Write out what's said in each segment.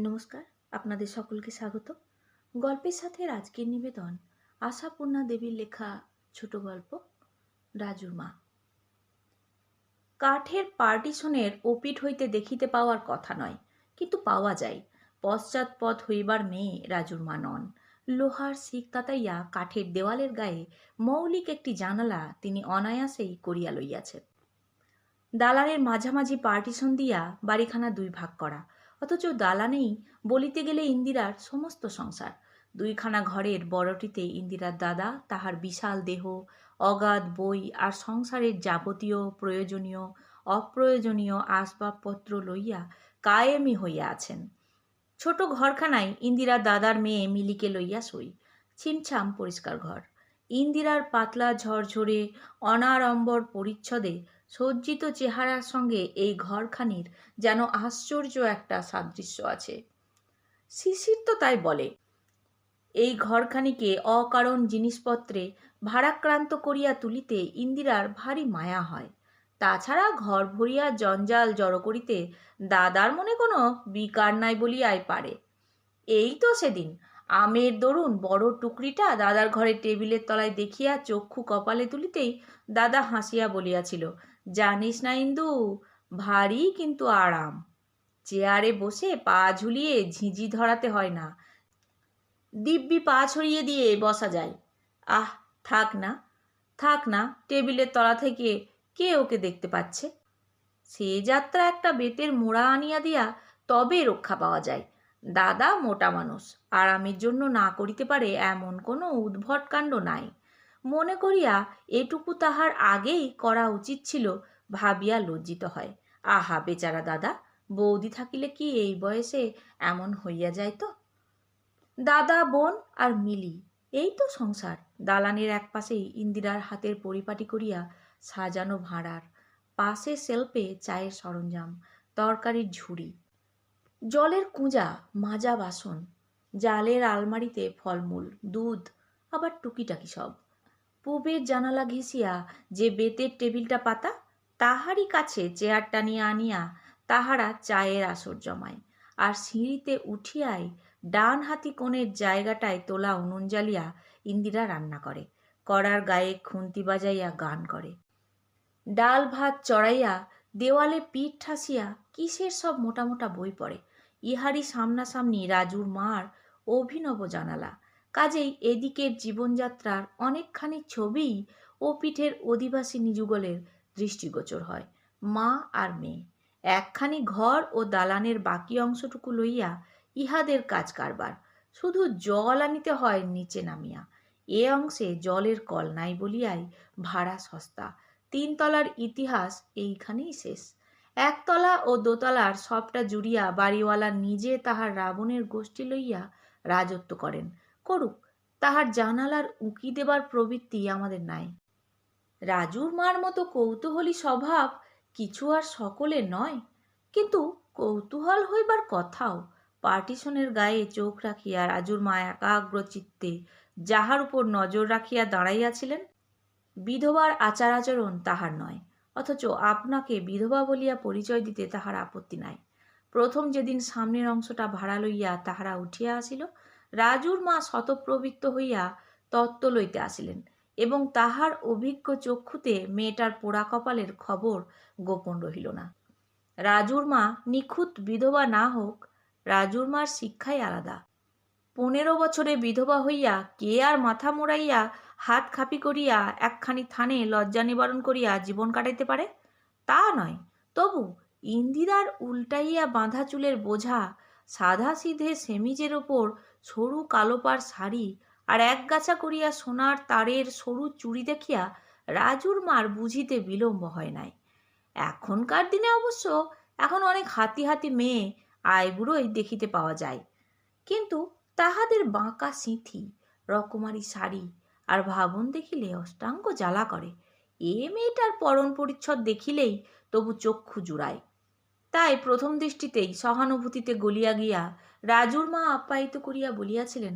নমস্কার, আপনাদের সকলকে স্বাগত। গল্পের সাথে আজকের নিবেদন আশাপূর্ণা দেবীর লেখা ছোট গল্প রাজুর মা। কাঠের পার্টিশনের ওপিঠ হইতে দেখিতে পাওয়ার কথা নয়, কিন্তু পাওয়া যায়। পশ্চাৎপদ হইবার মেয়ে রাজুর মা নন। লোহার শিক তাতাইয়া কাঠের দেওয়ালের গায়ে মৌলিক একটি জানালা তিনি অনায়াসেই করিয়া লইয়াছেন। দালানের মাঝামাঝি পার্টিশন দিয়া বাড়িখানা দুই ভাগ করা, অথচ দালানেই বলিতে গেলে ইন্দিরার সমস্ত সংসার। দুইখানা ঘরের বড়টিতে ইন্দিরার দাদা তাহার বিশাল দেহ, অগাধ বই আর সংসারের যাবতীয় প্রয়োজনীয় অপ্রয়োজনীয় আসবাবপত্র লইয়া কায়েমি হইয়া আছেন। ছোট ঘরখানায় ইন্দিরার দাদার মেয়ে মিলিকে লইয়া শোয়। ছিমছাম পরিষ্কার ঘর। ইন্দিরার পাতলা ঝরঝরে অনাড়ম্বর পরিচ্ছদে সজ্জিত চেহারার সঙ্গে এই ঘরখানির যেন আশ্চর্য একটা সাদৃশ্য আছে। শিশির তো তাই বলে। এই ঘরখানিকে অকারণ জিনিসপত্রে ভারাক্রান্ত করিয়া তুলিতে ইন্দিরার ভারী মায়া হয়। তাছাড়া ঘর ভরিয়া জঞ্জাল জড়ো করিতে দাদার মনে কোনো বিকার নাই বলিয়াই পারে। এই তো সেদিন আমের দরুন বড় টুকরিটা দাদার ঘরের টেবিলের তলায় দেখিয়া চক্ষু কপালে তুলিতেই দাদা হাসিয়া বলিয়াছিল, জানিস না ইন্দু, ভারী কিন্তু আরাম। চেয়ারে বসে পা ঝুলিয়ে ঝিঁঝি ধরাতে হয় না, দিব্যি পা ছড়িয়ে দিয়ে বসা যায়। আহ, থাক না থাক না, টেবিলের তলা থেকে কে ওকে দেখতে পাচ্ছে? সে যাত্রা একটা বেতের মোড়া আনিয়া দিয়া তবে রক্ষা পাওয়া যায়। দাদা মোটা মানুষ, আরামের জন্য না করিতে পারে এমন কোনো উদ্ভট কাণ্ড নাই। মনে করিয়া এটুকু তাহার আগেই করা উচিত ছিল ভাবিয়া লজ্জিত হয়। আহা বেচারা দাদা, বৌদি থাকিলে কি এই বয়সে এমন হইয়া যাইত? দাদা, বোন আর মিলি, এই তো সংসার। দালানের এক পাশেই ইন্দিরার হাতের পরিপাটি করিয়া সাজানো ভাঁড়ার, পাশে সেলফে চায়ের সরঞ্জাম, তরকারির ঝুড়ি, জলের কুঁজা, মাজা বাসন, জালের আলমারিতে ফলমূল, দুধ, আবার টুকিটাকি সব। পূবের জানালা ঘেঁষিয়া যে বেতের টেবিলটা পাতা, তাহারই কাছে চেয়ার টানিয়া আনিয়া তাহারা চায়ের আসর জমায়। আর সিঁড়িতে উঠিয়াই ডান হাতি কোণের জায়গাটায় তোলা উনুন জ্বালিয়া ইন্দিরা রান্না করে, কড়ার গায়ে খুন্তি বাজাইয়া গান করে। ডাল ভাত চড়াইয়া দেওয়ালে পিঠ ঠাসিয়া কিসের সব মোটা মোটা বই পড়ে। ইহারই সামনাসামনি রাজুর মার অভিনব জানালা। কাজেই এদিকের জীবনযাত্রার অনেকখানি ছবিই ও পিঠের অধিবাসিনী যুগলের দৃষ্টিগোচর হয়। মা আর মেয়ে, একখানি ঘর ও দালানের বাকি অংশটুকু লইয়া ইহাদের কাজ কারবার। শুধু জল আনিতে হয় নিচে নামিয়া। এ অংশে জলের কল নাই বলিয়াই ভাড়া সস্তা। 3 তলার ইতিহাস এইখানেই শেষ। 1 তলা ও 2 তলার সবটা জুড়িয়া বাড়িওয়ালা নিজে তাহার রাবণের গোষ্ঠী লইয়া রাজত্ব করেন। করুক, তাহার জানালার উঁকি দেবার প্রবৃত্তি আমাদের নাই। রাজুর মার মতো কৌতূহলী স্বভাব কিছু আর সকলের নয়, কিন্তু কৌতূহল হইবার কথাও। পার্টিশনের গায়ে চোখ রাখিয়া রাজুর মা একাগ্র চিত্তে যাহার উপর নজর রাখিয়া দাঁড়াইয়াছিলেন, বিধবার আচার আচরণ তাহার নয়, অথচ আপনাকে বিধবা বলিয়া পরিচয় দিতে তাহার আপত্তি নাই। প্রথম যেদিন সামনের অংশটা ভাড়া লইয়া তাহারা উঠিয়া আসিল, রাজুর মা স্বতঃপ্রবৃত্ত হইয়া তত্ত্ব লইতে আসিলেন, এবং তাহার অভিজ্ঞ চক্ষুতে মেয়েটার পোড়া কপালের খবর গোপন রহিল না। রাজুর মা নিখুঁত বিধবা না হোক, রাজুর মার শিক্ষাই আলাদা। 15 বছরে বিধবা হইয়া কে আর মাথা মোড়াইয়া হাত খাপি করিয়া একখানি থানে লজ্জা নিবারণ করিয়া জীবন কাটাইতে পারে? তা নয়। তবু ইন্দিরার উল্টাইয়া বাঁধা চুলের বোঝা, সাদা সিধে সেমিজের ওপর সরু কালোপাড় শাড়ি আর একগাছা করিয়া সোনার তারের সরু চুড়ি দেখিয়া রাজুর মার বুঝিতে বিলম্ব হয় নাই। এখনকার দিনে অবশ্য এখন অনেক হাতি হাতি মেয়ে আইবুড়োই দেখিতে পাওয়া যায়, কিন্তু তাহাদের বাঁকা সিঁথি, রকমারি শাড়ি আর ভাবন দেখিলে অষ্টাঙ্গ জ্বালা করে। এ মেয়েটার পরন পরিচ্ছদ দেখিলেই তবু চক্ষু জুড়ায়। তাই প্রথম দৃষ্টিতেই সহানুভূতিতে গলিয়া গিয়া রাজুর মা আপ্যায়িত করিয়া বলিয়াছিলেন,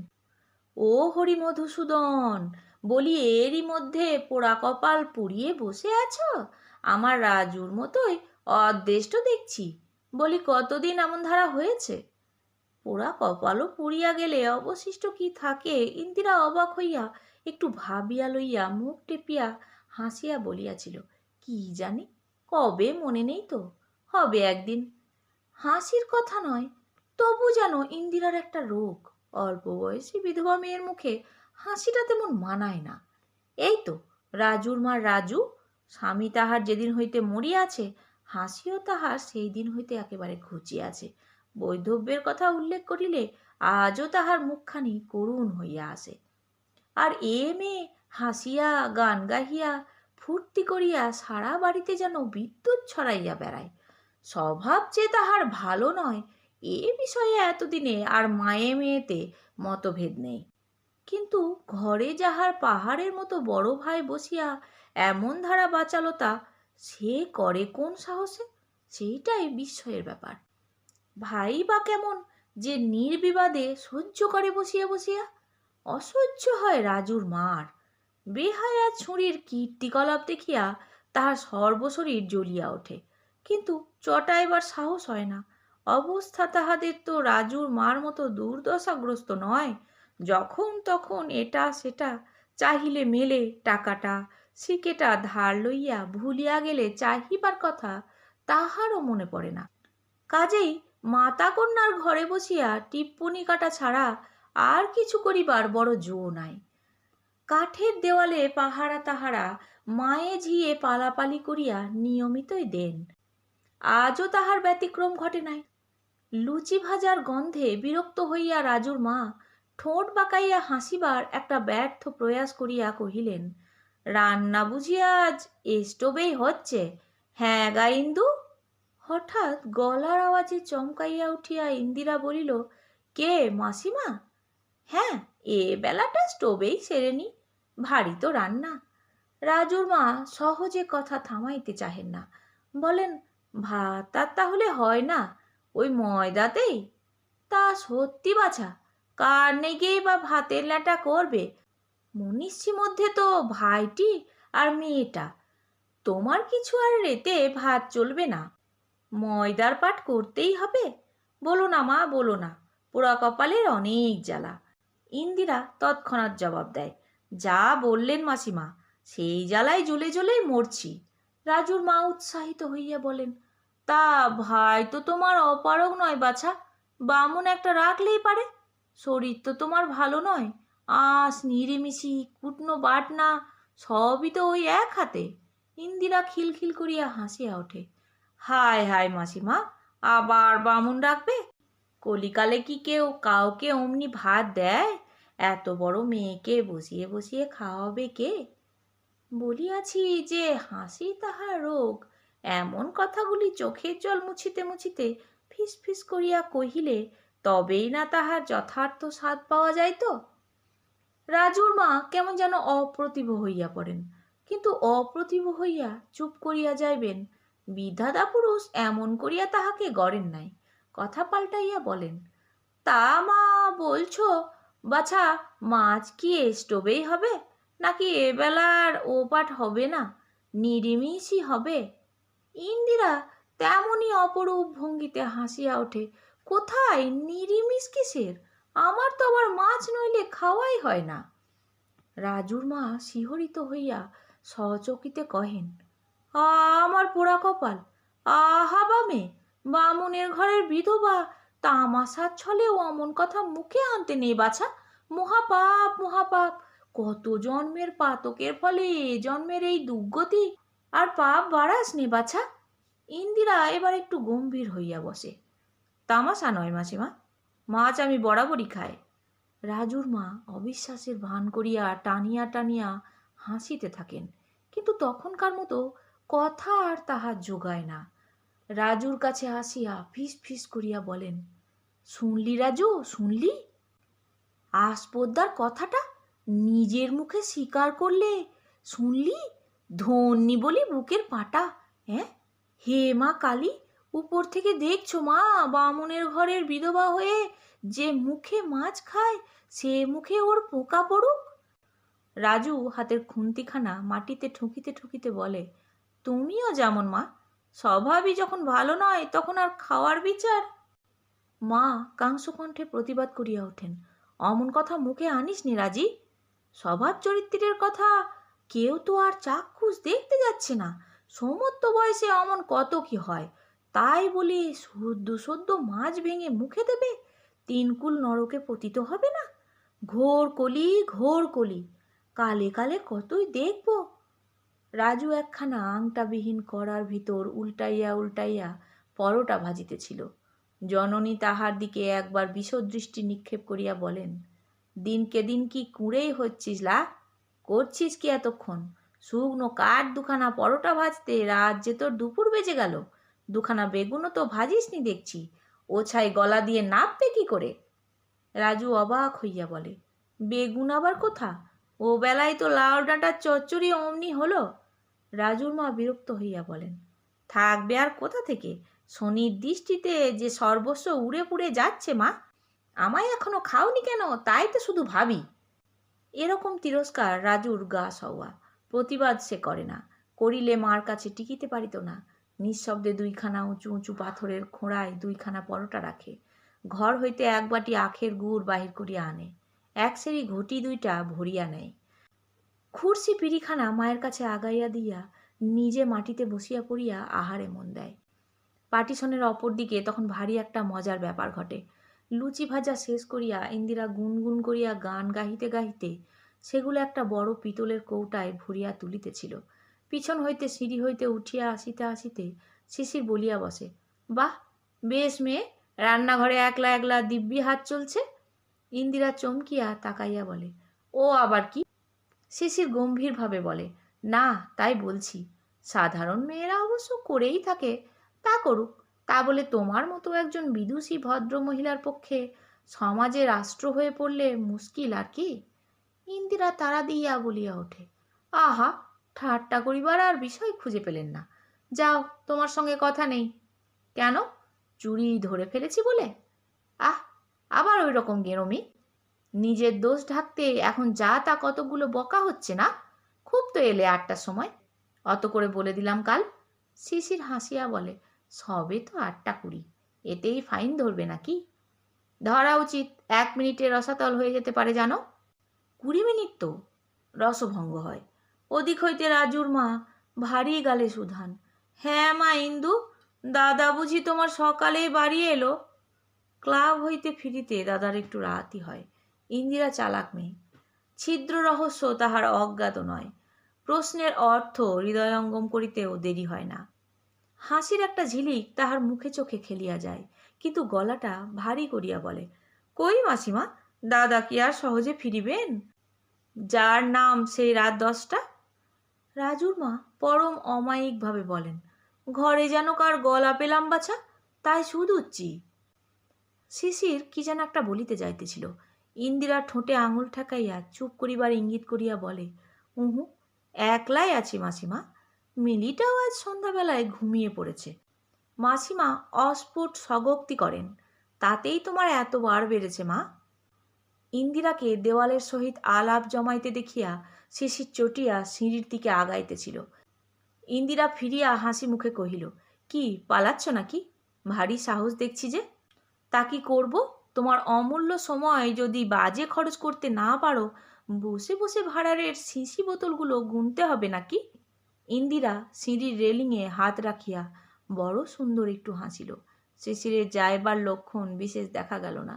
ও হরি মধুসূদন, বলি এরই মধ্যে পোড়া কপাল পুড়িয়ে বসে আছো? আমার রাজুর মতোই অদৃষ্ট দেখছি। বলি কতদিন এমন ধারা হয়েছে? পোড়া কপালও পুড়িয়া গেলে অবশিষ্ট কি থাকে। ইন্দিরা অবাক হইয়া একটু ভাবিয়া লইয়া মুখ টেপিয়া হাসিয়া বলিয়াছিল, কি জানি, কবে মনে নেই তো, হবে একদিন। হাসির কথা নয়, তবু যেন ইন্দিরার একটা রোগ। অল্প বয়সী বিধবা মেয়ের মুখে হাসিটা তেমন মানায় না। এই তো রাজুর মা রাজু, স্বামী তাহার যেদিন হইতে মরিয়াছে, হাসিও তাহার সেই দিন হইতে একেবারে ঘুচিয়াছে। বৈধব্যের কথা উল্লেখ করিলে আজও তাহার মুখখানি করুণ হইয়া আসে। আর এ মেয়ে হাসিয়া গান গাহিয়া ফুর্তি করিয়া সারা বাড়িতে যেন বিদ্যুৎ ছড়াইয়া বেড়ায়। স্বভাব যে তাহার ভালো নয়, এ বিষয়ে এতদিনে আর মায়ে মেয়েতে মতভেদ নেই। কিন্তু ঘরে যাহার পাহাড়ের মতো বড় ভাই বসিয়া এমন ধারা বাচালতা, সে করে কোন সাহসে, সেইটাই বিস্ময়ের ব্যাপার। ভাই বা কেমন যে নির্বিবাদে সহ্য করে বসিয়া বসিয়া। অসহ্য হয় রাজুর মার। বেহায়া ছুরির কীর্তিকলাপ দেখিয়া তাহার সর্বশরীর জ্বলিয়া ওঠে, কিন্তু চটাইবার সাহস হয় না। অবস্থা তাহাদের তো রাজুর মার মতো দুর্দশাগ্রস্ত নয়। যখন তখন এটা সেটা চাহিলে মেলে, টাকাটা সিকেটা ধার লইয়া ভুলিয়া গেলে চাহিবার কথা তাহারও মনে পড়ে না। কাজেই মাতা কন্যার ঘরে বসিয়া টিপ্পনি কাটা ছাড়া আর কিছু করিবার বড় জো নাই। কাঠের দেওয়ালে পাহারা তাহারা মায়ে ঝিয়ে পালাপালি করিয়া নিয়মিতই দেন। আজও তাহার ব্যতিক্রম ঘটে নাই। লুচি ভাজার গন্ধে বিরক্ত হইয়া রাজুর মা ঠোঁট বাঁকাইয়া হাসিবার একটা ব্যর্থ প্রয়াস করিয়া কহিলেন, রান্না বুঝি আজ স্টোভেই হচ্ছে? হ্যাঁ গা ইন্দু। হঠাৎ গলার আওয়াজে চমকাইয়া উঠিয়া ইন্দিরা বলিল, কে মাসিমা? হ্যাঁ, এ বেলাটা স্টোভেই সেরে নি, ভারী তো রান্না। রাজুর মা সহজে কথা থামাইতে চাহেন না, বলেন, ভাত আর তাহলে হয় না ওই ময়দাতেই? তা সত্যি বাছা, কার নেগেই বা ভাতের ল্যাটা করবে? মনীষী মধ্যে তো ভাইটি আর মেয়েটা, তোমার কিছু আর রেতে ভাত চলবে না, ময়দার পাট করতেই হবে। বলো না মা, বলো না, পোড়া কপালের অনেক জ্বালা। ইন্দিরা তৎক্ষণাৎ জবাব দেয়, যা বললেন মাসিমা, সেই জ্বালায় জ্বলে জ্বলেই মরছি। রাজুর মা উৎসাহিত হইয়া বলেন, তা ভাই তো তোমার অপারগ নয় বাছা, বামুন একটা রাখলেই পারে। শরীর তো তোমার ভালো নয়, আঁশ নিরিমিষি কুটনো বাটনা সবই তো ওই এক হাতে। ইন্দিরা খিলখিল করিয়া হাসিয়া ওঠে, হায় হায় মাসিমা, আবার বামুন ডাকবে? কলিকালে কি কেউ কাউকে অমনি ভাত দেয়? এত বড় মেয়েকে বসিয়ে বসিয়ে খাওয়াবে কে? বলিয়াছি যে হাসি তাহার রোগ, এমন কথাগুলি চোখের জল মুছিতে মুছিতে ফিস ফিস করিয়া কহিলে তবেই না তাহার যথার্থ স্বাদ পাওয়া যায় তো। রাজুর মা কেমন যেন অপ্রতিভ হইয়া পড়েন, কিন্তু অপ্রতিভ হইয়া চুপ করিয়া যাইবেন বিধাতা পুরুষ এমন করিয়া তাহাকে গড়েন নাই। কথা পাল্টাইয়া বলেন, তা মা বলছো বাছা, মাছ কি স্টোভেই হবে, নাকি এবেলার ও পাঠ হবে না, নিরিমিষই হবে? ইন্দিরা তেমনই অপরূপ ভঙ্গিতে হাসিয়া ওঠে, কোথায় নিরিমিষ কিসের, আমার তো আবার মাছ নইলে খাওয়াই হয় না। রাজুর মা শিহরিত হইয়া সচকিতে কহেন, আমার পোড়া কপাল, আহা বামে, বামুনের ঘরের বিধবা, তামাশার ছলেও অমন কথা মুখে আনতে নেই বাছা, মহাপাপ মহাপাপ। কত জন্মের পাতকের ফলে এ জন্মের এই দুর্গতি, আর পাপ বাড়াস নে বাছা। ইন্দিরা এবার একটু গম্ভীর হইয়া বসে, তামাশা নয় মাসিমা, মাছ আমি বরাবরই খাই। রাজুর মা অবিশ্বাসের ভান করিয়া টানিয়া টানিয়া হাসিতে থাকেন, কিন্তু তখনকার মতো কথা আর তাহার জোগায় না। রাজুর কাছে আসিয়া ফিস ফিস করিয়া বলেন, শুনলি রাজু, শুনলি? আসপদ্দার কথাটা নিজের মুখে স্বীকার করলে, শুনলি? ধন্যি বলি বুকের পাটা। হ্যাঁ, হে মা কালী, উপর থেকে দেখছো মা, বামুনের ঘরের বিধবা হয়ে যে মুখে মাছ খায় সে মুখে ওর পোকা পড়ুক। রাজু হাতের খুন্তিখানা মাটিতে ঠুকিতে ঠুকিতে বলে, তুমিও যেমন মা, স্বভাবই যখন ভালো নয় তখন আর খাওয়ার বিচার। মা কাংস কণ্ঠে প্রতিবাদ করিয়া ওঠেন, অমন কথা মুখে আনিস নি রাজি। স্বভাব চরিত্রের কথা কেউ তো আর চাক্ষুষ দেখতে যাচ্ছে না। সমস্ত বয়সে অমন কত কি হয়, তাই বলি সদ্য সদ্য মাছ ভেঙে মুখে দেবে, তিনকুল নরকে পতিত হবে না? ঘোর কলি, ঘোর কলি, কালে কালে কতই দেখব। রাজু একখানা আংটাবিহীন কড়ার ভিতর উল্টাইয়া উল্টাইয়া পরোটা ভাজিতেছিল। জননী তাহার দিকে একবার বিষদৃষ্টি নিক্ষেপ করিয়া বলেন, দিনকে দিন কি কুঁড়েই হচ্ছিস লা? করছিস কি এতক্ষণ? শুকনো কাঠ দুখানা পরোটা ভাজতে রাত যে তোর দুপুর বেজে গেল। দুখানা বেগুনও তো ভাজিস নি দেখছি, ওছাই গলা দিয়ে নাববে কি করে? রাজু অবাক হইয়া বলে, বেগুন আবার কোথা? ও বেলায় তো লাউ ডাঁটার চচ্চড়ি অমনি হলো। রাজুর মা বিরক্ত হইয়া বলেন, থাকবে আর কোথা থেকে? শনির দৃষ্টিতে যে সর্বস্ব উড়ে পুড়ে যাচ্ছে মা। আমায় এখনো খাওনি কেন তাই তো শুধু ভাবি। এরকম তিরস্কার রাজুর গা সওয়া। প্রতিবাদ সে করে না, করিলে মার কাছে টিকিতে পারিত না। নিঃশব্দে দুইখানা উঁচু উঁচু পাথরের খোঁড়ায় দুইখানা পরোটা রাখে। ঘর হইতে এক বাটি আখের গুড় বাহির করিয়া আনে। এক সেরি ঘটি দুইটা ভরিয়া নেয়। খুরসি পিড়িখানা মায়ের কাছে আগাইয়া দিয়া নিজে মাটিতে বসিয়া পড়িয়া আহারে মন দেয়। পাটিশনের অপর দিকে তখন ভারী একটা মজার ব্যাপার ঘটে। লুচি ভাজা শেষ করিয়া ইন্দিরা গুনগুন করিয়া গান গাহিতে গাহিতে সেগুলো একটা বড় পিতলের কৌটায় ভরিয়া তুলিতেছিল। পিছন হইতে সিঁড়ি হইতে উঠিয়া আসিতে আসিতে শিশির বলিয়া বসে, বাহ, বেশ মেয়ে, রান্নাঘরে একলা একলা দিব্যি হাত চলছে। ইন্দিরা চমকিয়া তাকাইয়া বলে, ও আবার কি? শিশির গম্ভীরভাবে বলে, না তাই বলছি, সাধারণ মেয়েরা অবশ্য করেই থাকে। তা করুক, তা বলে তোমার মতো একজন বিদুষী ভদ্র মহিলার পক্ষে সমাজে রাষ্ট্র হয়ে পড়লে মুশকিল আর কি? ইন্দিরা তাড়া দিয়া বলিয়া ওঠে, আহা, ঠাট্টা করিবার আর বিষয় খুঁজে পেলেন না। যাও, তোমার সঙ্গে কথা নেই। কেন? চুরি ধরে ফেলেছি বলে? আহ, আবার ওই রকম গেরমি। নিজের দোষ ঢাকতে এখন যা তা কতগুলো বকা হচ্ছে না? খুব তো এলে ৮টার সময়, অত করে বলে দিলাম কাল। শিশির হাসিয়া বলে, সবে তো ৮টা ২০, এতেই ফাইন ধরবে নাকি? ধরা উচিত, ১ মিনিটে রসাতল হয়ে যেতে পারে জানো। ২০ মিনিট তো রসভঙ্গ হয়। ওদিক হইতে রাজুর মা ভারী গালে সুধান, হ্যাঁ মা ইন্দু, দাদা বুঝি তোমার সকালেই বাড়ি এলো? ক্লাব হইতে ফিরিতে দাদার একটু রাতই হয়। ইন্দিরা চালাক মেয়ে, ছিদ্র রহস্য তাহার অজ্ঞাত নয়। প্রশ্নের অর্থ হৃদয়ঙ্গম করিতেও দেরি হয় না। হাসির একটা ঝিলিক তাহার মুখে চোখে খেলিয়া যায়, কিন্তু গলাটা ভারী করিয়া বলে, কই মাসিমা, দাদা কি আর সহজে ফিরিবেন? যার নাম সেই রাত 10টা। রাজুর মা পরম অমায়িকভাবে বলেন, ঘরে যেন কার গলা পেলাম বাছা, তাই শুধুচ্ছি। শিশির কি যেন একটা বলিতে যাইতেছিল। ইন্দিরা ঠোঁটে আঙুল ঠেকাইয়া চুপ করিবার ইঙ্গিত করিয়া বলে, উহু, একলাই আছি মাসিমা। মিলিটাও আজ সন্ধ্যাবেলায় ঘুমিয়ে পড়েছে। মাসিমা অস্ফুট স্বগোক্তি করেন, তাতেই তোমার এত বার বেড়েছে মা। ইন্দিরাকে দেওয়ালের সহিত আলাপ জমাইতে দেখিয়া শিশির চটিয়া সিঁড়ির দিকে আগাইতেছিল। ইন্দিরা ফিরিয়া হাসি মুখে কহিল, কি পালাচ্ছ নাকি? ভারী সাহস দেখছি যে। তা কি করব? তোমার অমূল্য সময় যদি বাজে খরচ করতে না পারো, বসে বসে ভাঁড়ারের শিশি বোতলগুলো গুনতে হবে নাকি? ইন্দিরা সিঁড়ির রেলিংয়ে হাত রাখিয়া বড় সুন্দর একটু হাসিল। শিশিরের যাইবার লক্ষণ বিশেষ দেখা গেল না,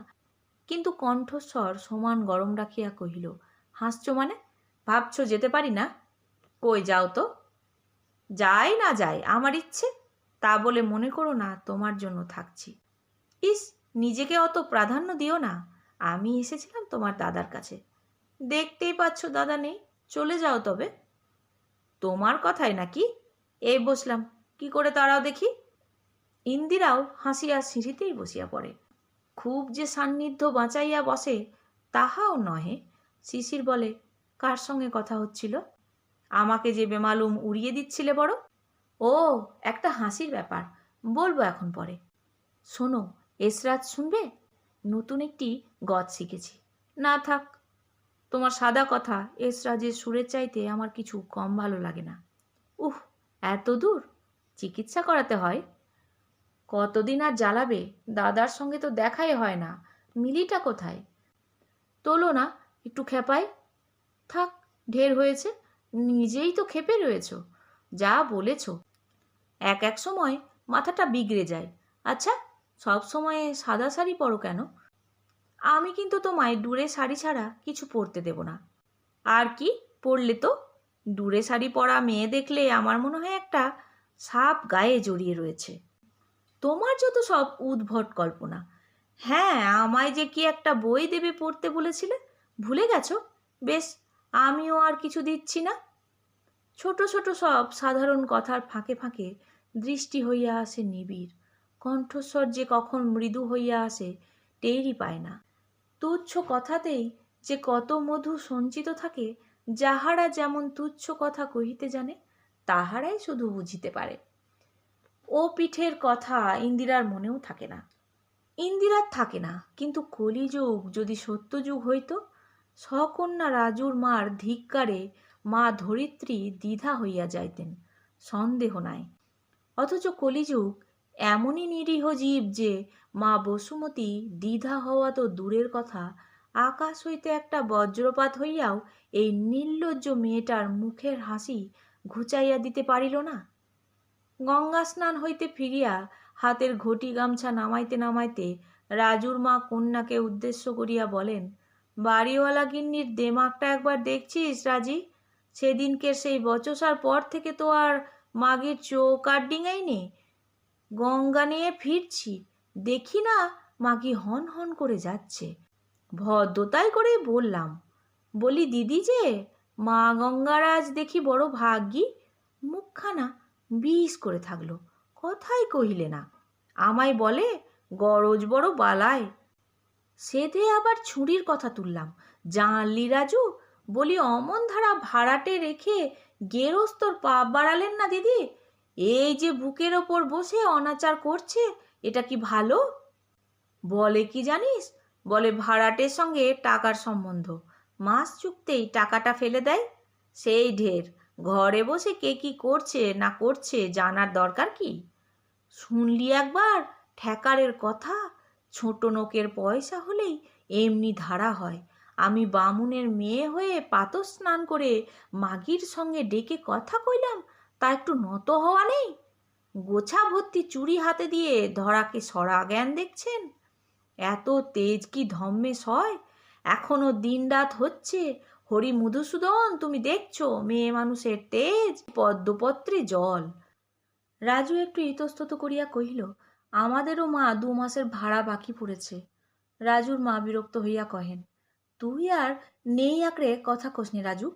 কিন্তু কণ্ঠস্বর সমান গরম রাখিয়া কহিল, হাসছ মানে? ভাবছ যেতে পারি না? কই যাও তো। যাই না যাই আমার ইচ্ছে, তা বলে মনে করো না তোমার জন্য থাকছি। ইস, নিজেকে অত প্রাধান্য দিও না। আমি এসেছিলাম তোমার দাদার কাছে। দেখতেই পাচ্ছ দাদা নেই, চলে যাও তবে। তোমার কথাই নাকি? এই বসলাম, কি করে তাড়াও দেখি। ইন্দিরাও হাসিয়া সিঁড়িতেই বসিয়া পড়ে। খুব যে সান্নিধ্য বাঁচাইয়া বসে তাহাও নহে। শিশির বলে, কার সঙ্গে কথা হচ্ছিল? আমাকে যে বেমালুম উড়িয়ে দিচ্ছিলে বড়। ও, একটা হাসির ব্যাপার, বলবো এখন পরে। শোনো, এসরাজ শুনবে? নতুন একটি গদ শিখেছি। না থাক, তোমার সাদা কথা এসরাজের সুরের চাইতে আমার কিছু কম ভালো লাগে না। উহ, এত দূর চিকিৎসা করাতে হয়? কতদিন আর জ্বালাবে? দাদার সঙ্গে তো দেখাই হয় না। মিলিটা কোথায়? তোলো না, একটু খেপাই। থাক, ঢের হয়েছে। নিজেই তো খেপে রয়েছ। যা বলেছ। এক এক সময় মাথাটা বিগড়ে যায়। আচ্ছা, সব সময় সাদা শাড়ি পরো কেন? আমি কিন্তু তোমায় ডুরে শাড়ি ছাড়া কিছু পরতে দেব না। আর কি পরলে তো? ডুরে শাড়ি পরা মেয়ে দেখলে আমার মনে হয় একটা সাপ গায়ে জড়িয়ে রয়েছে। তোমার যত সব উদ্ভট কল্পনা। হ্যাঁ, আমায় যে কি একটা বই দেবে পড়তে বলেছিলে, ভুলে গেছো? বেশ, আমিও আর কিছু দিচ্ছি না। ছোট ছোট সব সাধারণ কথার ফাঁকে ফাঁকে দৃষ্টি হইয়া আসে নিবিড়, কণ্ঠস্বর যে কখন মৃদু হইয়া আসে টেরই পায় না। তুচ্ছ কথাতেই যে কত মধু সঞ্চিত থাকে, যাহারা যেমন তুচ্ছ কথা কহিতে জানে তাহারাই শুধু বুঝিতে পারে। ও পিঠের কথা ইন্দিরার মনেও থাকে না। ইন্দিরার থাকে না, কিন্তু কলিযুগ যদি সত্যযুগ হইত, সকন্যা রাজুর মার ধিক্কারে মা ধরিত্রী দ্বিধা হইয়া যাইতেন, সন্দেহ নাই। অথচ কলিযুগ এমনই নিরীহ জীব যে মা বসুমতী দ্বিধা হওয়া তো দূরের কথা, আকাশ হইতে একটা বজ্রপাত হইয়াও এই নির্লজ্জ মেয়েটার মুখের হাসি ঘুচাইয়া দিতে পারিল না। গঙ্গা স্নান হইতে ফিরিয়া হাতের ঘটি গামছা নামাইতে নামাইতে রাজুর মা কন্যাকে উদ্দেশ্য করিয়া বলেন, বাড়িওয়ালা গিন্নির দেমাকটা একবার দেখছিস রাজি? সেদিনকে সেই বচসার পর থেকে তো আর মাগির চোখ আর ডিঙাইনি। গঙ্গা নিয়ে ফিরছি, দেখি না মাগি হন হন করে যাচ্ছে। ভদ্রতাই করেই বললাম, বলি দিদি যে মা গঙ্গার আজ দেখি বড় ভাগ্যি। মুখখানা বিষ করে থাকলো, কথাই কহিলে না। আমায় বলে গরজ বড় বালায়। সেধে আবার ছুরির কথা তুললাম। জানলি রাজু, বলি অমন ধারা ভাড়াটে রেখে গেরস্তর পাপ বাড়ালেন না দিদি। এই যে বুকের ওপর বসে অনাচার করছে, এটা কি ভালো? বলে কি জানিস? বলে ভাড়াটের সঙ্গে টাকার সম্বন্ধ, মাস চুকতেই টাকাটা ফেলে দেয়। সেই ঢের, ঘরে বসে কে কি করছে না করছে জানার দরকার কি? শুনলি একবার ঠেকারের কথা? ছোট নোকের পয়সা হলেই এমনি ধারা হয়। আমি বামুনের মেয়ে হয়ে পাতর স্নান করে মাগির সঙ্গে ডেকে কথা কইলাম, তা একটু নত হওয়া নেই? গোছা ভর্তি চুড়ি হাতে দিয়ে ধরাকে সরা জ্ঞান দেখছেন? এত তেজ কি ধম্মে সয়? এখনো দিনরাত হচ্ছে। হরি মধুসূদন, তুমি দেখছো মেয়ে মানুষের তেজ পদ্মপত্রে জল। রাজু একটু ইতস্তত করিয়া কহিল, আমাদেরও মা 2 মাসের ভাড়া বাকি পড়েছে। রাজুর মা বিরক্ত হইয়া কহেন, তুই আর নেই আঁকড়ে কথা কোসনি রাজু।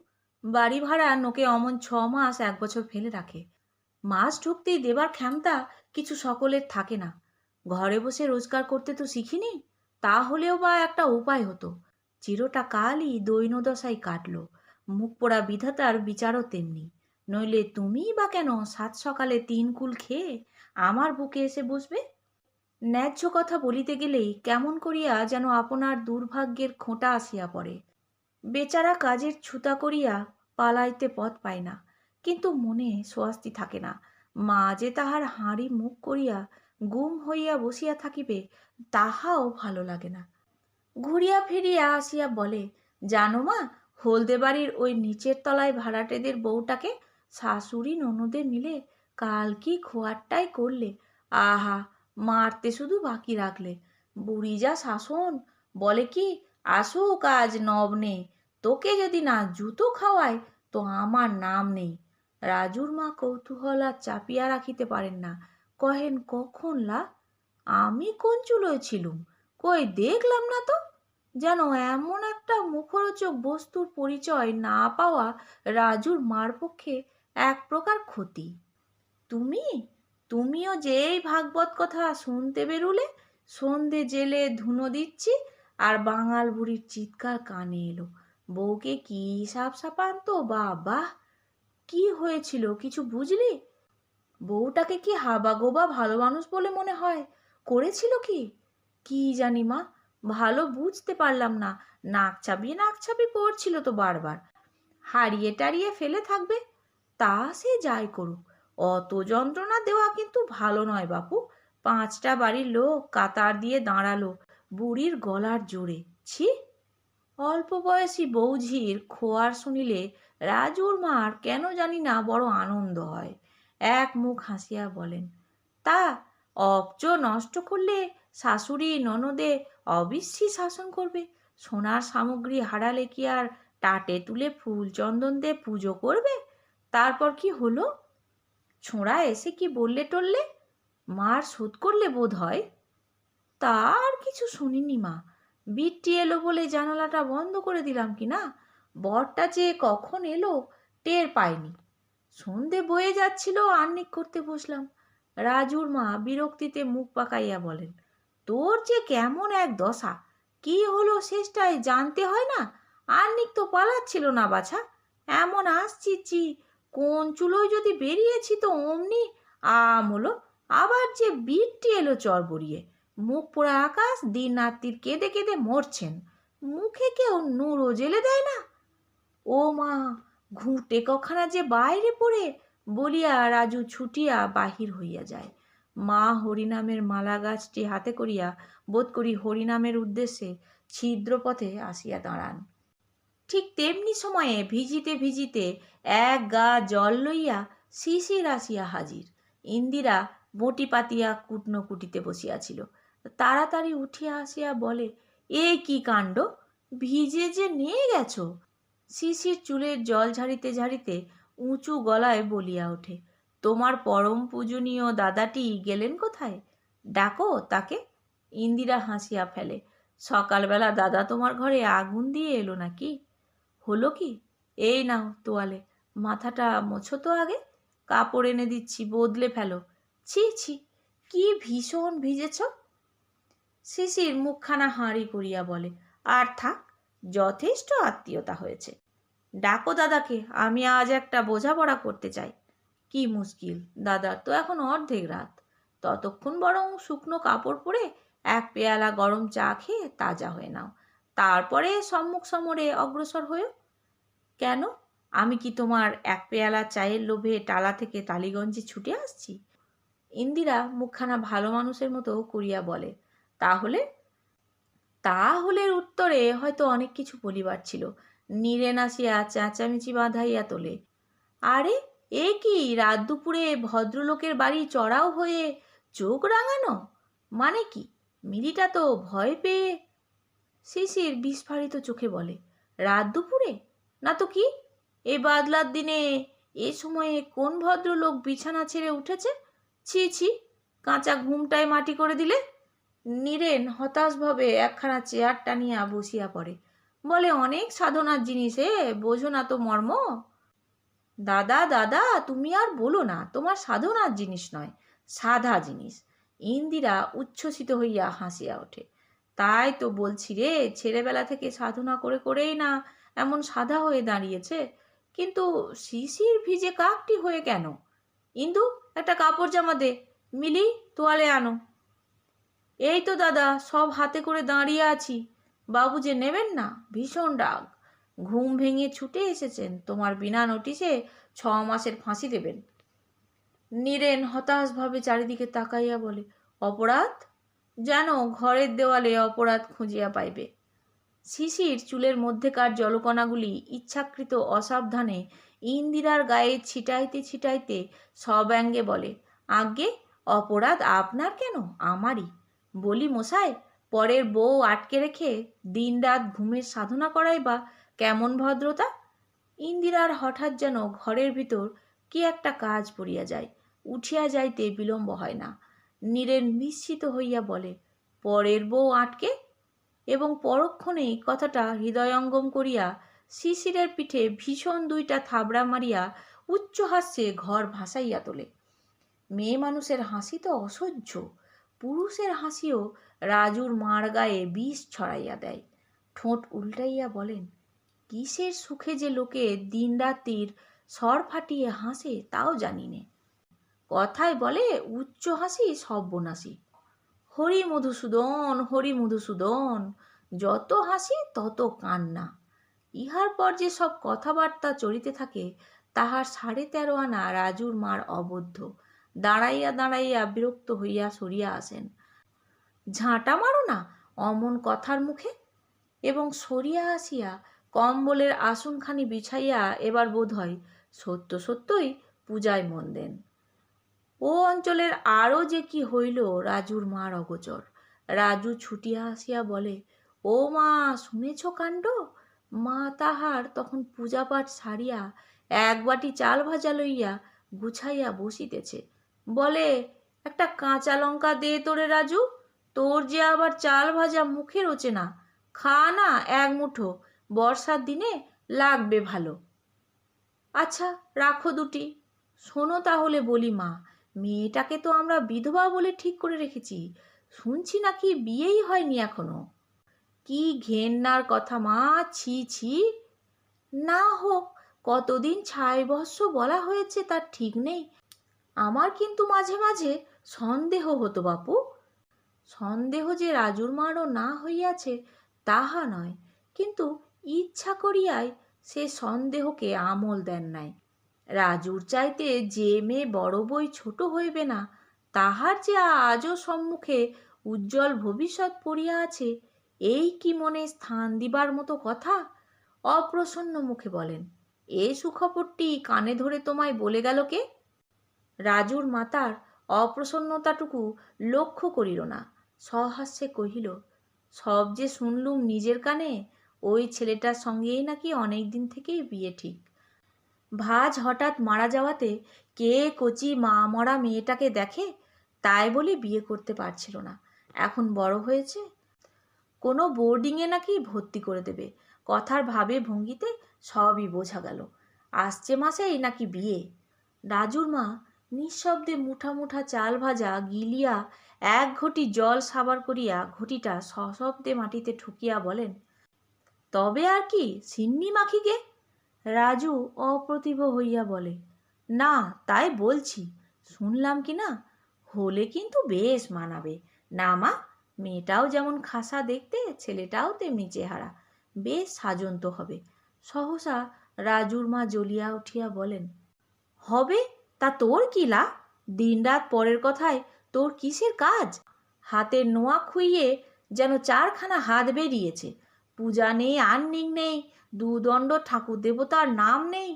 বাড়ি ভাড়া নোকে অমন 6 মাস 1 বছর ফেলে রাখে। মাস ঢুকতেই দেবার ক্ষমতা কিছু সকলের থাকে না। ঘরে বসে রোজগার করতে তো শিখিনি, তা হলেও বা একটা উপায় হতো। চিরটা কালই দৈন্যদশায় কাটল। মুখ পোড়া বিধাতার বিচারও তেমনি। নইলে তুমিই বা কেন 7 সকালে 3 কুল খেয়ে আমার বুকে এসে বসবে? ন্যায্য কথা বলিতে গেলেই কেমন করিয়া যেন আপনার দুর্ভাগ্যের খোঁটা আসিয়া পড়ে। বেচারা কাজের ছুতা করিয়া পালাইতে পথ পায় না, কিন্তু মনে স্বস্তি থাকে না। মা যে তাহার হাঁড়ি মুখ করিয়া গুম হইয়া বসিয়া থাকিবে, তাহাও ভালো লাগে না। ঘুরিয়া ফিরিয়া আসিয়া বলে, জানো মা, হলদে বাড়ির ওই নিচের তলায় ভাড়াটেদের বউটাকে শাশুড়ি ননদে মিলে কাল কি খোয়ারটাই করলে। আহা, মারতে শুধু বাকি রাখলে। বুড়ি যা শাসন, বলে কি, আসুক আজ নবনে, তোকে যদি না জুতো খাওয়ায় তো আমার নাম নেই। রাজুর মা কৌতূহল আর চাপিয়া রাখিতে পারেন না, কহেন, কখন লা? আমি কোন চুলোয় ছিলুম, কই দেখলাম না তো। যেন এমন একটা মুখরোচক বস্তুর পরিচয় না পাওয়া রাজুর মার পক্ষে এক প্রকার ক্ষতি। তুমি তুমিও যে এই ভাগবত কথা শুনতে বেরুলে, সন্ধে জেলে ধুনো দিচ্ছি আর বাঙাল বুড়ির চিৎকার কানে এলো, বউকে কি সাপ সাপান তো বাবা! কি হয়েছিল কিছু বুঝলি? বউটাকে কি হাবাগোবা ভালো মানুষ বলে মনে হয়? করেছিল কি? কি জানি মা, ভালো বুঝতে পারলাম না। নাক ছাবি করছিল তো বারবার। হারিয়ে টারিয়ে ফেলে থাকবে, তা সে যাই করুক। অত যন্ত্রণা দেওয়া কিন্তু ভালো নয় বাপু। 5টা বাড়ির লোক কাতার দিয়ে দাঁড়ালো বুড়ির গলার জোরে। ছি! অল্প বয়সী বৌঝির খোয়ার শুনিলে রাজুর মার কেন জানি না বড় আনন্দ হয়। এক মুখ হাসিয়া বলেন, তা অবচ নষ্ট করলে শাশুড়ি ননদে অবশ্যই শাসন করবে। সোনার সামগ্রী হারালে কি আর টাটে তুলে ফুল চন্দন দিয়ে পুজো করবে? তারপর কি হলো? ছোঁড়া এসে কি বললে টললে? মার শোধ করলে বোধ হয়। তা আর কিছু শুনিনি মা। বৃষ্টি এলো বলে জানালাটা বন্ধ করে দিলাম কি না, বরটা যে কখন এলো টের পাইনি। সন্ধে বয়ে যাচ্ছিল, আহ্নিক করতে বসলাম। রাজুর মা বিরক্তিতে মুখ পাকাইয়া বলেন, তোর যে কেমন এক দশা! কি হলো শেষটায় জানতে হয় না? আহ্নিক তো পালাচ্ছিল না বাছা। এমন আসছি কোন চুলোয় যদি বেরিয়েছি তো অমনি আম হলো। আবার যে বৃষ্টি এলো চর বড়িয়ে। মুখ পোড়া আকাশ, দিন রাত্রির কেঁদে কেঁদে মরছেন। মুখে কেউ নুরো জেলে দেয় না। ও মা, ঘুঁটে কখানা যে বাইরে পড়ে বলিয়া রাজু ছুটিয়া বাহির হইয়া যায়। মা হরিনামের মালা গাছটি হাতে করিয়া বোধ করি হরিনামের উদ্দেশ্যে ছিদ্রপথে আসিয়া দাঁড়ান। ঠিক তেমনি সময়ে ভিজিতে ভিজিতে এক গা জল লইয়া শিশির আসিয়া হাজির। ইন্দিরা বঁটি পাতিয়া কুটনো কুটিতে বসিয়াছিল। তাড়াতাড়ি উঠিয়া আসিয়া বলে, এ কি কাণ্ড! ভিজে যে নিয়ে গেছো! শিশির চুলের জল ঝাড়িতে ঝাড়িতে উঁচু গলায় বলিয়া ওঠে, তোমার পরম পূজনীয় দাদাটি গেলেন কোথায়? ডাকো তাকে। ইন্দিরা হাসিয়া ফেলে, সকালবেলা দাদা তোমার ঘরে আগুন দিয়ে এলো নাকি? হলো কি? এই নাও তোয়ালে, মাথাটা মোছো তো আগে। কাপড় এনে দিচ্ছি, বদলে ফেলো। ছি ছি, কি ভীষণ ভিজেছ! শিশির মুখখানা হাঁড়ি করিয়া বলে, আর থাক, যথেষ্ট আত্মীয়তা হয়েছে। ডাকো দাদাকে, আমি আজ একটা বোঝাপড়া করতে চাই। কি মুশকিল, দাদার তো এখন অর্ধেক রাত। ততক্ষণ বরং শুকনো কাপড় পরে এক পেয়ালা গরম চা খেয়ে তাজা হয়ে নাও, তারপরে সম্মুখ সমরে অগ্রসর হয়েও। কেন, আমি কি তোমার এক পেয়ালা চায়ের লোভে টালা থেকে টালিগঞ্জে ছুটে আসছি? ইন্দিরা মুখখানা ভালো মানুষের মতো করিয়া বলে, তাহলে? তাহলের উত্তরে হয়তো অনেক কিছু বলিবার ছিল। নীরেন আসিয়া চেঁচামেচি বাঁধাইয়া তোলে, আরে এ কি রাত দুপুরে ভদ্রলোকের বাড়ি চড়াও হয়ে চোখ রাঙানো? মানে কি? মিলিটা তো ভয় পেয়ে। শিশির বিস্ফারিত চোখে বলে, রাত দুপুরে না তো কি? এ বাদলার দিনে এ সময়ে কোন ভদ্রলোক বিছানা ছেড়ে উঠেছে? ছি ছি, কাঁচা ঘুমটায় মাটি করে দিলে। নীরেন হতাশভাবে একখানা চেয়ার টানিয়া বসিয়া পড়ে, বলে, অনেক সাধনার জিনিস, বোঝো না তো মর্ম? দাদা দাদা, তুমি আর বলো না, তোমার সাধনার জিনিস নয়, সাধা জিনিস। ইন্দিরা উচ্ছ্বসিত হইয়া হাসিয়া ওঠে, তাই তো বলছি রে, ছেলেবেলা থেকে সাধনা করে করেই না এমন সাধা হয়ে দাঁড়িয়েছে। কিন্তু শিশির ভিজে কাকটি হয়ে কেন? ইন্দু, একটা কাপড় জামা দে। মিলি, তোয়ালে আনো। এই তো দাদা, সব হাতে করে দাঁড়িয়ে আছি। বাবু যে নেবেন না, ভীষণ রাগ। ঘুম ভেঙে ছুটে এসেছেন, তোমার বিনা নোটিশে 6 মাসের ফাঁসি দেবেন। নীরেন হতাশভাবে চারিদিকে তাকাইয়া বলে, অপরাধ? যেন ঘরের দেওয়ালে অপরাধ খুঁজিয়া পাইবে। শিশির চুলের মধ্যেকার জলকণাগুলি ইচ্ছাকৃত অসাবধানে ইন্দিরার গায়ে ছিটাইতে ছিটাইতে সব্যঙ্গে বলে, আজ্ঞে, অপরাধ আপনার কেন, আমারই। বলি মশাই, পরের বউ আটকে রেখে দিনরাত ঘুমের সাধনা করাই বা কেমন ভদ্রতা? ইন্দিরার হঠাৎ যেন ঘরের ভিতর কি একটা কাজ পড়িয়া যায়, উঠিয়া যাইতে বিলম্ব হয় না। নীরেন নিশ্চিত হইয়া বলে, পরের বউ আটকে? এবং পরক্ষণেই কথাটা হৃদয়ঙ্গম করিয়া শিশিরের পিঠে ভীষণ 2টা থাবড়া মারিয়া উচ্চ হাস্যে ঘর ভাসাইয়া তোলে। মেয়ে মানুষের হাসি তো অসহ্য, পুরুষের হাসিও রাজুর মার গায়ে বিষ ছড়াইয়া দেয়। ঠোঁট উল্টাইয়া বলেন, কিসের সুখে যে লোকে দিন রাত্রির স্বর ফাটিয়ে হাসে তাও জানি নে। কথায় বলে, উচ্চ হাসি সর্বনাশী। হরি মধুসূদন, হরি মধুসূদন, যত হাসি তত কান্না। ইহার পর যে সব কথাবার্তা চলিতে থাকে, তাহার 13.5 আনা রাজুর মার অবদ্ধ। দাঁড়াইয়া দাঁড়াইয়া বিরক্ত হইয়া সরিয়া আসেন। ঝাঁটা মারো না অমন কথার মুখে। এবং সরিয়া আসিয়া কম্বলের আসনখানি বিছাইয়া এবার বোধ হয় সত্য সত্যই পূজায় মন দেন। ও অঞ্চলের আরও যে কি হইল রাজুর মার অগোচর। রাজু ছুটিয়া আসিয়া বলে, ও মা, শুনেছ কাণ্ড? মা তাহার তখন পূজাপাঠ সারিয়া এক বাটি চাল ভাজা লইয়া গুছাইয়া বসিতেছে। বলে, একটা কাঁচা লঙ্কা দে তোরে রাজু, তোর যে আবার চাল ভাজা মুখে রোচে না, খা না এক মুঠো, বর্ষার দিনে লাগবে ভালো। আচ্ছা রাখো দুটি। শোনো তাহলে বলি মা, মেয়েটাকে তো আমরা বিধবা বলে ঠিক করে রেখেছি, শুনছি নাকি বিয়েই হয়নি এখনো। কি ঘেন্নার কথা মা, ছি ছি। না হোক, কতদিন ছাই বৎস বলা হয়েছে তার ঠিক নেই। আমার কিন্তু মাঝে মাঝে সন্দেহ হতো বাপু। সন্দেহ যে রাজুর মারও না হইয়াছে তাহা নয়, কিন্তু ইচ্ছা করিয়াই সে সন্দেহকে আমল দেন নাই। রাজুর চাইতে যে মেয়ে বড় বই ছোট হইবে না, তাহার যে আজও সম্মুখে উজ্জ্বল ভবিষ্যৎ পড়িয়া আছে, এই কি মনে স্থান দিবার মতো কথা? অপ্রসন্ন মুখে বলেন, এ সুখবরটি কানে ধরে তোমায় বলে গেল কে? রাজুর মাতার অপ্রসন্নতাটুকু লক্ষ্য করিল না, সহাস্যে কহিল, সব যে শুনলুম নিজের কানে, ওই ছেলেটার সঙ্গেই নাকি অনেক দিন থেকেই বিয়ে ঠিক। ভাজ হঠাৎ মারা যাওয়াতে কে কচি মা মরা মেয়েটাকে দেখে, তাই বলে বিয়ে করতে পারছিল না। এখন বড় হয়েছে, কোনো বোর্ডিংয়ে নাকি ভর্তি করে দেবে। কথার ভাবে ভঙ্গিতে সবই বোঝা গেল। আসছে মাসেই নাকি বিয়ে। রাজুর মা নিঃশব্দে মুঠা মুঠা চাল ভাজা গিলিয়া এক ঘটি জল সাবার করিয়া ঘটিটা সশব্দে মাটিতে ঠুকিয়া বলেন, তবে আর কি সিন্নি মাখি গে? রাজু অপ্রতিভ হইয়া বলে, না তাই বলছি, শুনলাম কি না, হলে কিন্তু বেশ মানাবে। না মা, মেয়েটাও যেমন খাসা দেখতে, ছেলেটাও তেমনি চেহারা, বেশ সাজন্ত হবে। সহসা রাজুর মা জ্বলিয়া উঠিয়া বলেন, হবে তা তোর কি লা? দিনরাত পরের কথায় তোর কিসের কাজ? হাতের নোয়া খুইয়ে যেন চারখানা হাত বেরিয়েছে। পূজা নেই, আহ্নিক নেই, দুদণ্ড ঠাকুর দেবতার নাম নেই,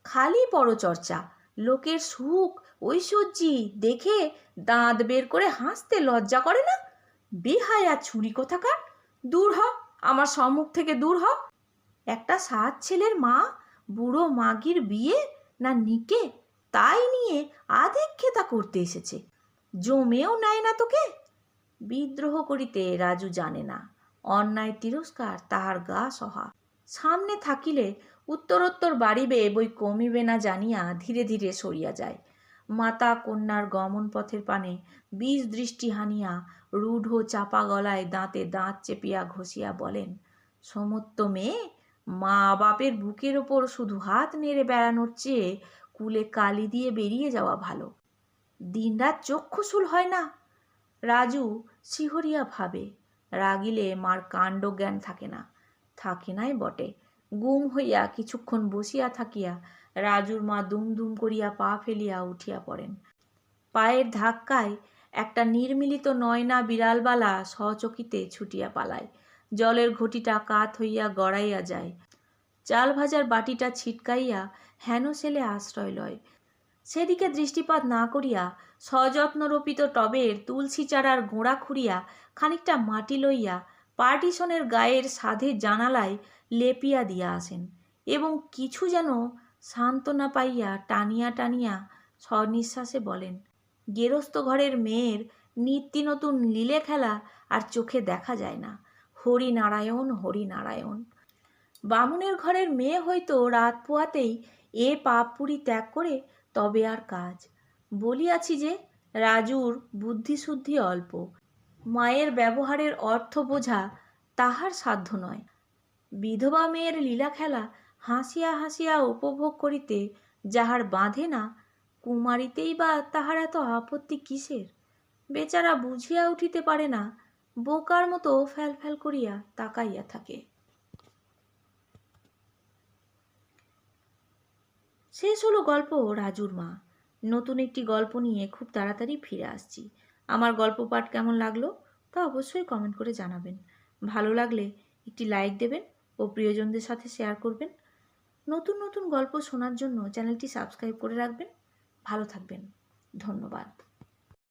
খালি পরচর্চা। লোকের সুখ ঐশ্বর্যি দেখে দাঁত বের করে হাসতে লজ্জা করে না? বেহায়া ছুরি কোথাকার, দূর হ, আমার সম্মুখ থেকে দূর হ। একটা 7 ছেলের মা, বুড়ো মাগির বিয়ে না নিকে, তাই নিয়ে আদিক্ষেতা করতে এসেছে। জমেও নেয় না তোকে। বিদ্রোহ করিতে রাজু জানে না, অন্যায় তিরস্কার তাহার গা সহা। সামনে থাকিলে উত্তরোত্তর বাড়িবে বই কমিবে না জানিয়া ধীরে ধীরে সরিয়া যায়। মাতা কন্যার গমন পথের পানে বিষ দৃষ্টি হানিয়া রূঢ় চাপা গলায় দাঁতে দাঁত চেপিয়া ঘষিয়া বলেন, সমত্ত মেয়ে, মা বাপের বুকের ওপর শুধু হাত নেড়ে বেড়ানোর চেয়ে কুলে কালি দিয়ে বেরিয়ে যাওয়া ভালো। দিনরাত চক্ষুশূল হয় না। রাজু শিহরিয়া ভাবে, রাগিলে মার কাণ্ড জ্ঞান থাকে না। থাকে নাই বটে। গুম হইয়া কিছুক্ষণ বসিয়া থাকিয়া রাজুর মা দুম দুম করিয়া পা ফেলিয়া উঠিয়া পড়েন। পায়ের ধাক্কায় একটা নির্মিলিত নয়না বিড়ালবালা সচকিতে ছুটিয়া পালায়। জলের ঘটিটা কাত হইয়া গড়াইয়া যায়। চাল ভাজার বাটিটা ছিটকাইয়া হেন ছেলে আশ্রয় লয়। সেদিকে দৃষ্টিপাত না করিয়া সযত্ন রোপিত টবের তুলসী চারার গোড়া খুঁড়িয়া খানিকটা মাটি লইয়া পার্টিশনের গায়ের সাধের জানালায় লেপিয়া দিয়া আসেন এবং কিছু যেন সান্ত্বনা পাইয়া টানিয়া টানিয়া সনিঃশ্বাসে বলেন, গেরস্ত ঘরের মেয়ের নিত্য নতুন লীলে খেলা আর চোখে দেখা যায় না। হরিনারায়ণ হরিনারায়ণ। বামুনের ঘরের মেয়ে হয়তো রাত পোয়াতেই এ পাপপুরি ত্যাগ করে তবে আর কাজ। বলিয়াছি যে রাজুর বুদ্ধিশুদ্ধি অল্প, মায়ের ব্যবহারের অর্থ বোঝা তাহার সাধ্য নয়। বিধবা মেয়ের লীলা খেলা হাসিয়া হাসিয়া উপভোগ করিতে যাহার বাঁধে না, কুমারীতেই বা তাহার এত আপত্তি কিসের? বেচারা বুঝিয়া উঠিতে পারে না, বোকার মতো ফ্যাল ফ্যাল করিয়া তাকাইয়া থাকে। শেষ হলো গল্প রাজুর মা। নতুন একটি গল্প নিয়ে খুব তাড়াতাড়ি ফিরে আসছি। আমার গল্প পাঠ কেমন লাগলো তা অবশ্যই কমেন্ট করে জানাবেন। ভালো লাগলে একটি লাইক দেবেন ও প্রিয়জনদের সাথে শেয়ার করবেন। নতুন নতুন গল্প শোনার জন্য চ্যানেলটি সাবস্ক্রাইব করে রাখবেন। ভালো থাকবেন। ধন্যবাদ।